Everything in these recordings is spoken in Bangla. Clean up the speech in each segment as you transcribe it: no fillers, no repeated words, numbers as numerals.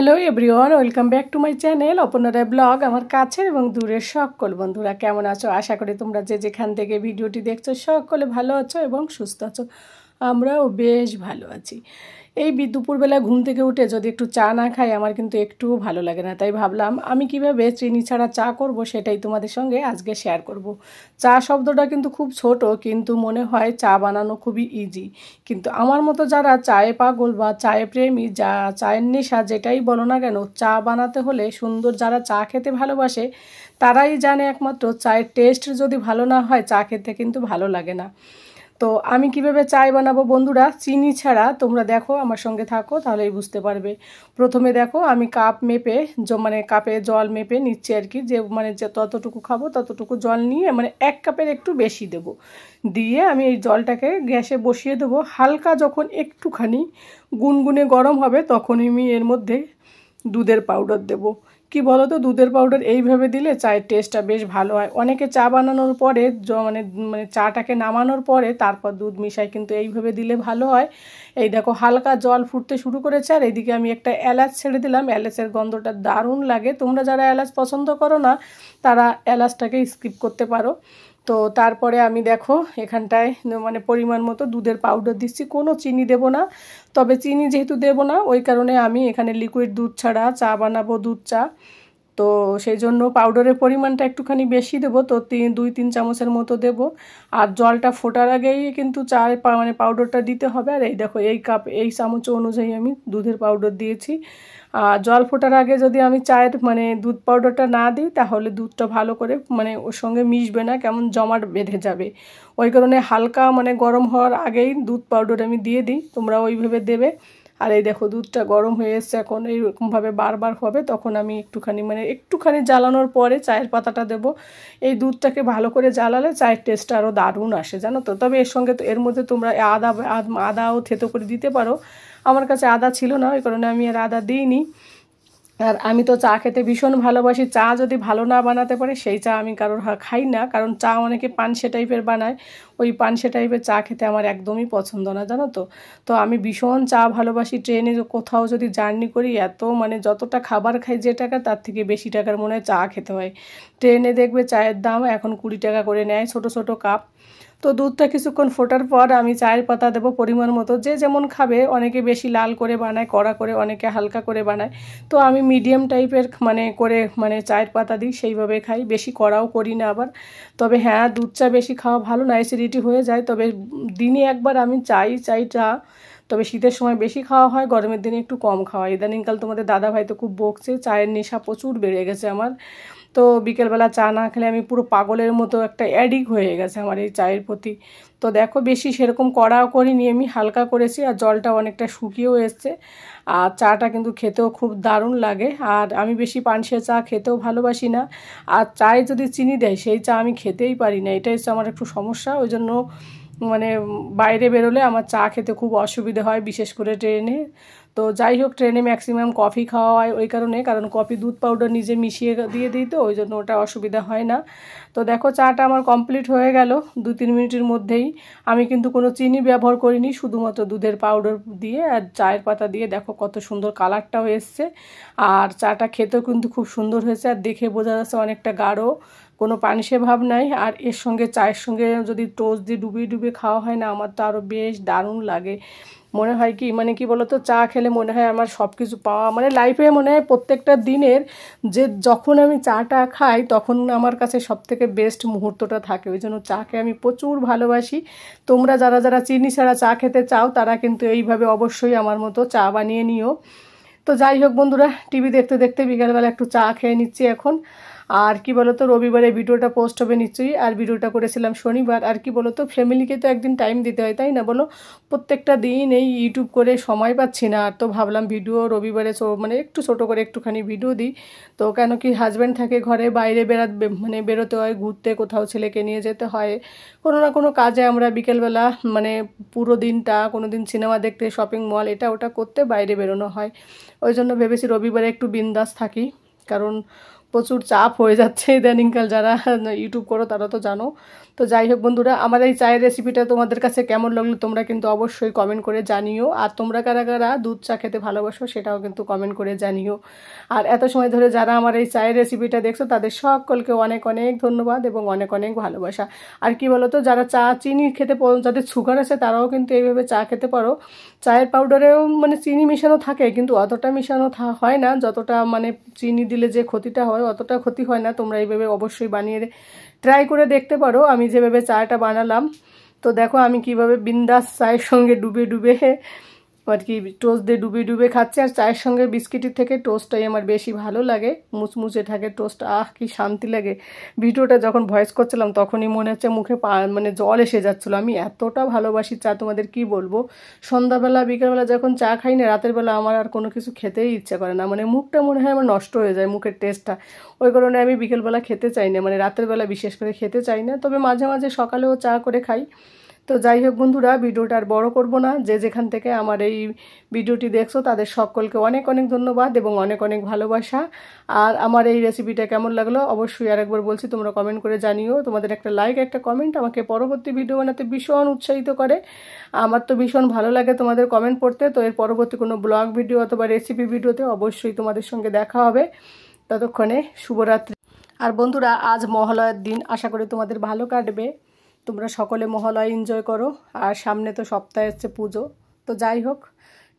Hello everyone, welcome back to my channel Aparna blog. আমার কাছের এবং দূরের সকল বন্ধুরা কেমন আছো? আশা করি তোমরা যে যেখান থেকে ভিডিওটি দেখছো সকলে ভালো আছো এবং সুস্থ আছো। আমরাও বেশ ভালো আছি। এই দুপুরবেলা ঘুম থেকে উঠে যদি একটু চা না খাই আমার কিন্তু একটুও ভালো লাগে না। তাই ভাবলাম আমি কিভাবে চিনি ছাড়া চা করব সেটাই তোমাদের সঙ্গে আজকে শেয়ার করব। চা শব্দটা কিন্তু খুব ছোট, কিন্তু মনে হয় চা বানানো খুবই ইজি। কিন্তু আমার মতো যারা চায়ে পাগল বা চায়ে প্রেমী, যা চায়ের নেশা যেটাই বলো না কেন, চা বানাতে হলে সুন্দর, যারা চা খেতে ভালোবাসে তারাই জানে একমাত্র চায়ের টেস্ট যদি ভালো না হয় চা খেতে কিন্তু ভালো লাগে না। তো আমি কিভাবে চায় বানাবো বন্ধুরা চিনি ছাড়া, তোমরা দেখো আমার সঙ্গে থাকো তাহলেই বুঝতে পারবে। প্রথমে দেখো আমি কাপ মেপে মানে কাপে জল মেপে নিচ্ছি আর কি, যে ততটুকু খাবো ততটুকু জল নিয়ে, মানে 1 কাপের একটু বেশি দেব। দিয়ে আমি এই জলটাকে গ্যাসে বসিয়ে দেবো। হালকা যখন একটুখানি গুনগুনে গরম হবে তখন আমি এর মধ্যে দুধের পাউডার দেব। কি বলো তো, দুধের পাউডার এইভাবে দিলে চায়ের টেস্টটা বেশ ভালো হয়। অনেকে চা বানানোর পরে মানে মানে চাটাকে নামানোর পরে তারপর দুধ মিশায়, কিন্তু এইভাবে দিলে ভালো হয়। এই দেখো হালকা জল ফুটতে শুরু করেছে আর এইদিকে আমি একটা এলাচ ছেড়ে দিলাম। এলাচের গন্ধটা দারুণ লাগে। তোমরা যারা এলাচ পছন্দ করো না তারা এলাচটাকে স্কিপ করতে পারো। তো তারপরে আমি দেখো এখানটায় মানে পরিমাণ মতো দুধের পাউডার দিচ্ছি, কোনো চিনি দেব না। তবে চিনি যেহেতু দেব না ওই কারণে আমি এখানে লিকুইড দুধ ছাড়া চা বানাবো, দুধ চা। তো সেই জন্য পাউডারের পরিমাণটা একটুখানি বেশি দেবো, তো 2-3 চামচের মতো দেব। আর জলটা ফোটার আগেই কিন্তু চায়ের মানে পাউডারটা দিতে হবে। আর এই দেখো এই কাপ এই চামচ অনুযায়ী আমি দুধের পাউডার দিয়েছি। জল ফোটার আগে যদি আমি চায়ের মানে দুধ পাউডারটা না দিই তাহলে দুধটা ভালো করে মানে ওর সঙ্গে মিশবে না, কেমন জমাট বেঁধে যাবে। ওই কারণে হালকা মানে গরম হওয়ার আগেই দুধ পাউডার আমি দিয়ে দিই, তোমরা ওইভাবে দেবে। আর এই দেখো দুধটা গরম হয়ে এসছে, এখন এইরকমভাবে বারবার হবে তখন আমি একটুখানি জ্বালানোর পরে চায়ের পাতাটা দেব। এই দুধটাকে ভালো করে জ্বালালে চায়ের টেস্টটা আরও দারুণ আসে জানো তো। তবে এর সঙ্গে তো এর মধ্যে তোমরা আদাও থেতো করে দিতে পারো। আমার কাছে আদা ছিল না ওই কারণে আমি আর আদা দিইনি। আর আমি তো চা খেতে ভীষণ ভালোবাসি। চা যদি ভালো না বানাতে পারে সেই চা আমি কারোর খাই না, কারণ চা অনেকে পানসে টাইপের বানায়। ওই পানসে টাইপের চা খেতে আমার একদমই পছন্দ না জানো তো। তো আমি ভীষণ চা ভালোবাসি। ট্রেনে কোথাও যদি জার্নি করি এত মানে যতটা খাবার খাই যে টাকা তার থেকে বেশি টাকার মনে হয় চা খেতে হয়। ট্রেনে দেখবে চায়ের দাম এখন 20 টাকা করে নেয় ছোট ছোট কাপ। তো দুধটা কিছুক্ষণ ফোটার পর আমি চায়ের পাতা দেবো পরিমাণ মতো, যে যেমন খাবে। অনেকে বেশি লাল করে বানায়, কড়া করে, অনেকে হালকা করে বানায়। তো আমি মিডিয়াম টাইপের মানে চায়ের পাতা দিই, সেইভাবে খাই, বেশি কড়াও করি না আবার। তবে হ্যাঁ, দুধ চা বেশি খাওয়া ভালো না, অ্যাসিডিটি হয়ে যায়। তবে দিনে একবার আমি চাই চা। তবে শীতের সময় বেশি খাওয়া হয়, গরমের দিনে একটু কম খাওয়া। ইদানিংকাল তোমাদের দাদাভাই তো খুব বকছে, চায়ের নেশা প্রচুর বেড়ে গেছে আমার। তো বিকেলবেলা চা না খেলে আমি পুরো পাগলের মতো একটা অ্যাডিক্ট হয়ে গেছে আমার এই চায়ের প্রতি। তো দেখো বেশি সেরকম কড়াও করিনি, আমি হালকা করেছি। আর জলটা অনেকটা শুকিয়েও এসছে। আর চাটা কিন্তু খেতেও খুব দারুণ লাগে। আর আমি বেশি পানসে চা খেতেও ভালোবাসি না। আর চায়ে যদি চিনি দেয় সেই চা আমি খেতেই পারি না, এটাই হচ্ছে আমার একটু সমস্যা। ওই জন্য মানে বাইরে বেরোলে আমার চা খেতে খুব অসুবিধা হয়, বিশেষ করে ট্রেনে। তো যাই হোক, ট্রেনে ম্যাক্সিমাম কফি খাওয়া হয় ওই কারণে, কারণ কফি দুধ পাউডার নিজে মিশিয়ে দিয়ে দিই, তো ওই জন্য ওটা অসুবিধা হয় না। তো দেখো চাটা আমার কমপ্লিট হয়ে গেল 2-3 মিনিটের মধ্যেই। আমি কিন্তু কোনো চিনি ব্যবহার করিনি, শুধুমাত্র দুধের পাউডার দিয়ে আর চায়ের পাতা দিয়ে। দেখো কত সুন্দর কালারটাও এসছে। আর চাটা খেতেও কিন্তু খুব সুন্দর হয়েছে, আর দেখে বোঝা যাচ্ছে অনেকটা গাঢ়, কোনো পানিসে ভাব নাই। আর এর সঙ্গে চায়ের সঙ্গে যদি টোস্ট দিয়ে ডুবিয়ে ডুবিয়ে খাওয়া হয় না, আমার তো আরও বেশ দারুণ লাগে। মনে হয় কি মানে কি বলতো, চা খেলে মনে হয় আমার সব কিছু পাওয়া, মানে লাইফে মনে হয় প্রত্যেকটা দিনের যে যখন আমি চাটা খাই তখন আমার কাছে সবথেকে বেস্ট মুহূর্তটা থাকে। ওই জন্য চাকে আমি প্রচুর ভালোবাসি। তোমরা যারা যারা চিনি ছাড়া চা খেতে চাও তারা কিন্তু এইভাবে অবশ্যই আমার মতো চা বানিয়ে নিও। তো যাই হোক বন্ধুরা, টিভি দেখতে দেখতে বিকালবেলা একটু চা খেয়ে নিচ্ছি এখন। আর কি বলতো, রবিবারে ভিডিওটা পোস্ট হবে নিশ্চয়ই, আর ভিডিওটা করেছিলাম শনিবার। আর কি বলতো, ফ্যামিলিকে তো একদিন টাইম দিতে হয় তাই না বলো। প্রত্যেকটা দিন এই ইউটিউব করে সময় পাচ্ছি না। আর তো ভাবলাম ভিডিও রবিবারে মানে একটু ছোটো করে একটুখানি ভিডিও দিই। তো কেন কি হাজব্যান্ড থাকে ঘরে, বাইরে বেরোতে হয় ঘুরতে, কোথাও ছেলেকে নিয়ে যেতে হয় কোনো না কোনো কাজে। আমরা বিকেলবেলা মানে পুরো দিনটা কোনো দিন সিনেমা দেখতে, শপিং মল, এটা ওটা করতে বাইরে বেরোনো হয়। ওই জন্য ভেবেছি রবিবারে একটু বিন্দাস থাকি, কারণ প্রচুর চাপ হয়ে যাচ্ছে ইদানিংকাল। যারা ইউটিউব করো তারা তো জানো। তো যাই হোক বন্ধুরা, আমার এই চায়ের রেসিপিটা তোমাদের কাছে কেমন লাগলো তোমরা কিন্তু অবশ্যই কমেন্ট করে জানিও। আর তোমরা কারা কারা দুধ চা খেতে ভালোবাসো সেটাও কিন্তু কমেন্ট করে জানিও। আর এত সময় ধরে যারা আমার এই চায়ের রেসিপিটা দেখছো তাদের সকলকে অনেক অনেক ধন্যবাদ এবং অনেক অনেক ভালোবাসা। আর কি বলো তো, যারা চা চিনি খেতে যাদের সুগার আছে তারাও কিন্তু এইভাবে চা খেতে পারো। চায়ের পাউডারেও মানে চিনি মেশানো থাকে, কিন্তু অতটা মেশানো হয় না যতটা মানে চিনি দিলে যে ক্ষতিটা হয় অতটা ক্ষতি হয় না। তোমরা এইভাবে অবশ্যই বানিয়ে ট্রাই করে দেখতে পারো। আমি যেভাবে চাটা বানালাম, তো দেখো আমি কিভাবে বিন্দাস চায়ের সঙ্গে ডুবে ডুবে আর কি টোস্ট দিয়ে ডুবে ডুবে খাচ্ছি। আর চায়ের সঙ্গে বিস্কিটের থেকে টোস্টটাই আমার বেশি ভালো লাগে, মুচমুচে থাকে টোস্ট। কি শান্তি লাগে। ভিডিওটা যখন ভয়েস করছিলাম তখনই মনে হচ্ছে মুখে মানে জল এসে যাচ্ছিলো। আমি এতটা ভালোবাসি চা, তোমাদের কি বলবো। সন্ধ্যাবেলা বিকেলবেলা যখন চা খাই না, রাতের বেলা আমার আর কোনো কিছু খেতেই ইচ্ছে করে না, মানে মুখটা মনে হয় আমার নষ্ট হয়ে যায়, মুখের টেস্টটা। ওই কারণে আমি বিকেলবেলা খেতে চাই না, মানে রাতের বেলা বিশেষ করে খেতে চাই না। তবে মাঝে মাঝে সকালেও চা করে খাই। তো যাই হোক বন্ধুরা, ভিডিওটা আর বড় করব না। যে যেখান থেকে আমার এই ভিডিওটি দেখছো তাদের সকলকে অনেক অনেক ধন্যবাদ এবং অনেক অনেক ভালোবাসা। আর আমার এই রেসিপিটা কেমন লাগলো অবশ্যই আরেকবার বলছি তোমরা কমেন্ট করে জানিও। তোমাদের একটা লাইক একটা কমেন্ট আমাকে পরবর্তী ভিডিও বানাতে ভীষণ উৎসাহিত করে। আমার তো ভীষণ ভালো লাগে তোমাদের কমেন্ট পড়তে। তো এর পরবর্তী কোনো ব্লগ ভিডিও অথবা রেসিপি ভিডিওতে অবশ্যই তোমাদের সঙ্গে দেখা হবে। ততক্ষণে শুভরাত্রি। আর বন্ধুরা, আজ মহালয়ার দিন, আশা করি তোমাদের ভালো কাটবে। তোমরা সকলে মহালয়া এনজয় করো। আর সামনে তো সপ্তাহে হচ্ছে পুজো। তো যাই হোক,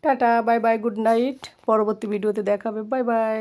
tata, bye bye, good night. পরবর্তী ভিডিওতে দেখা হবে। Bye bye.